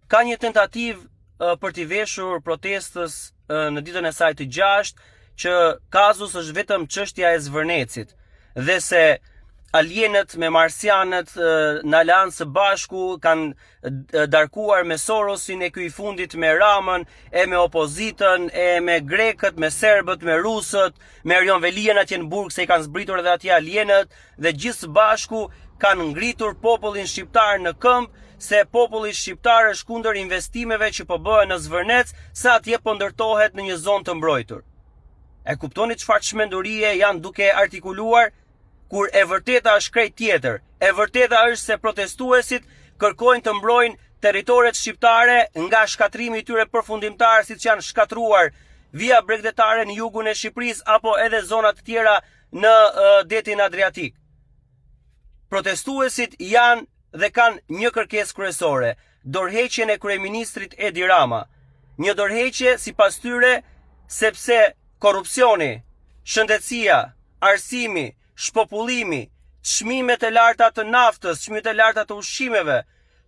ka një tentativë për t'i veshur protestës në ditën e saj të 6 që kazus është vetëm çështja e Zvërnecit dhe se alienët me marsianët në aleancë së bashku kanë darkuar me Sorosin e ky i fundit me Ramën e me opozitën e me grekët, me serbët, me rusët, me Erion Velian atje në burg se i kanë zbritur edhe atje alienët dhe gjithë së bashku kanë ngritur popullin shqiptar në këmbë se populli shqiptar është kundër investimeve që po bëhen në Zvërnec sa atje po ndërtohet në një zonë të mbrojtur. E kuptoni çfarë çmendurie janë duke artikuluar? Kur e vërteta është krejt tjetër. E vërteta është se protestuesit kërkojnë të mbrojnë territoret shqiptare nga shkatrimi i tyre përfundimtar siç janë shkatruar via bregdetare në jugun e Shqipërisë apo edhe zona të tjera në detin Adriatik. Protestuesit janë dhe kanë një kërkesë kryesore, dorëheqjen e kryeministrit Edi Rama. Një dorëheqje sipas tyre sepse korrupsioni, shëndetësia, arsimi, shpopullimi, çmimet e larta të naftës, çmimet e larta të ushqimeve,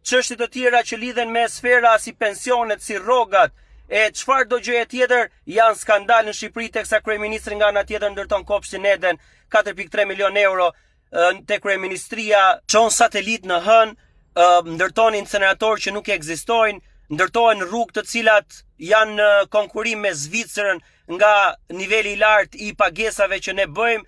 çështje të tjera që lidhen me sfera si pensionet, si rrogat, e çfarëdo gjëje tjetër janë skandal në Shqipëri teksa kryeministri nga ana tjetër ndërton kopshtin Eden 4.3 milion euro te kryeministria, çon satelit në hën, ndërton incenerator që nuk ekzistojnë, ndërtohen rrugë të cilat janë në konkurim me Zvicrën nga niveli i lartë i pagesave që ne bëjmë,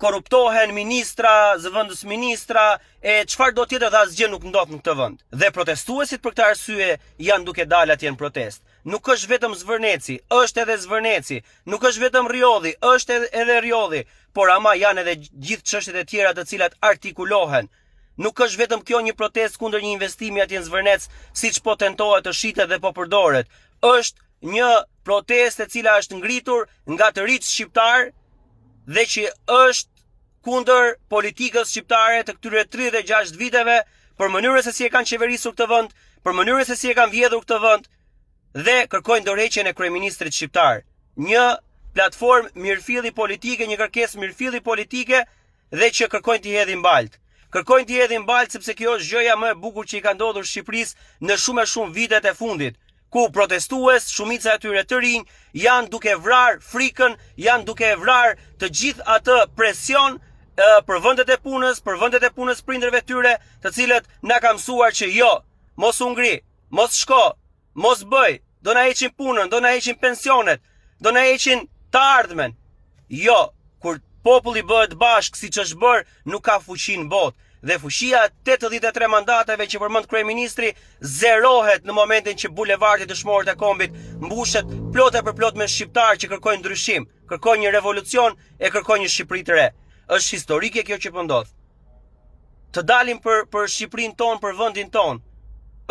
korruptohen ministra, zëvendës ministra, e çfarë do tjetër dhe asgjë nuk ndodh në këtë vend. Dhe protestuesit për këtë arsye janë duke dalë atje në protest. Nuk është vetëm Zvërneci, është edhe Zvërneci, nuk është vetëm Rjodhi, është edhe Rjodhi, por ama janë edhe gjithë çështjet e tjera të cilat artikulohen. Nuk është vetëm kjo një protestë kundër një investimi atje në Zvërnec, siç po tentohet të shitet dhe po përdoret. Është një protestë e cila është ngritur nga të rinjt shqiptar dhe që është kundër politikës shqiptare të këtyre 36 viteve, për mënyrën se si e kanë qeverisur këtë vend, për mënyrën se si e kanë vjedhur këtë vend dhe kërkojnë dorëheqjen e kryeministrit shqiptar. Një platformë mirëfilli politike, një kërkesë mirëfilli politike dhe që kërkojnë t'i hedhin baltë. Kërkojnë t'i hedhin baltë sepse kjo është gjëja më e bukur që i ka ndodhur Shqipërisë në shumë vitet e fundit, ku protestues, shumica e tyre të rinj, janë duke vrarë frikën, janë duke vrarë të gjithë atë presion për vendet e punës prindërve tyre, të cilët na ka mësuar që jo, mos u ngri, mos shko, mos bëj, do na heqin punën, do na heqin pensionet, do na heqin të ardhmen. Jo, kur populli bëhet bashk siç është bërë, nuk ka fuqi në botë. Dhe fuqia 83 mandateve që përmend kryeministri zerohet në momentin që bulevardi Dëshmorët e Kombit mbushet plot e përplot me shqiptarë që kërkojnë ndryshim, kërkojnë një revolucion e kërkojnë një Shqipëri të re. Është historike kjo që po ndodh. Të dalim për Shqipërinë tonë, për vendin tonë,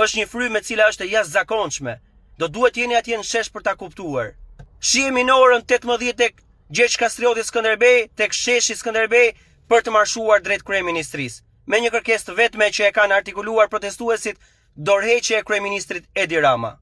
është një frymë e cila është e jashtëzakonshme. Do duhet jeni atje në shesh për ta kuptuar. Shihemi në orën 18 tek Gjergj Kastrioti Skënderbej, tek sheshi Skënderbej për të marshuar drejt kryeministrisë, me një kërkesë të vetme që e kanë artikuluar protestuesit, dorëheqje e kryeministrit Edi Rama.